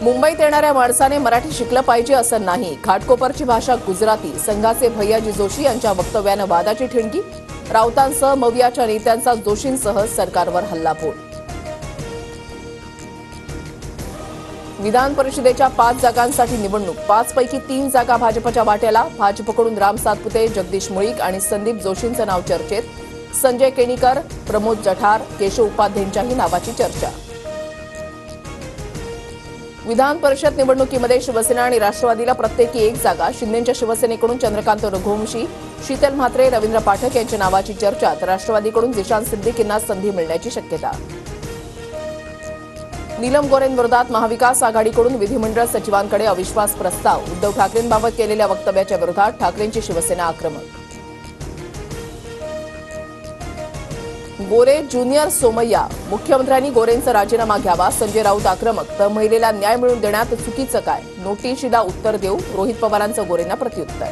मुंबईत येणाऱ्या माणसाने मराठी शिकलं पाहिजे असं नाही. घाटकोपरची भाषा गुजराती. संघाचे भैयाजी जोशी यांच्या वक्तव्यानं वादाची ठिणगी. राऊतांसह मवियाच्या नेत्यांचा जोशींसह सरकारवर हल्लाबोल. विधान परिषदेच्या 5 जागांसाठी निवडणूक. 5 पैकी 3 जागा भाजपच्या वाट्याला. भाजपकडून राम सातपुते, जगदीश मुळीक आणि संदीप जोशींचं नाव चर्चेत. संजय केणीकर, प्रमोद जठार, केशव उपाध्येंच्याही नावाची चर्चा. विधान परिषद निवडणुकीमध्ये शिवसेना आणि राष्ट्रवादीला प्रत्येकी 1 जागा. शिंदेच्या शिवसेनेकडून चंद्रकांत रघुवंशी, शीतल म्हात्रे, रवींद्र पाठक यांच्या नावाची चर्चा. तर राष्ट्रवादीकडून जिशान सिद्दीकींना संधी मिळण्याची शक्यता. नीलम गोरेंविरोधात महाविकास आघाडीकडून विधिमंडळ सचिवांकडे अविश्वास प्रस्ताव. उद्धव ठाकरेंबाबत केलेल्या वक्तव्याच्या विरोधात ठाकरेंची शिवसेना आक्रमक. गोरे ज्युनियर सोमय्या. मुख्यमंत्र्यांनी गोरेंचा राजीनामा घ्यावा. संजय राऊत आक्रमक. तर महिलेला न्याय मिळवून देण्यात चुकीचं काय? नोटीशीला उत्तर देऊ. रोहित पवारांचं गोरेंना प्रत्युत्तर.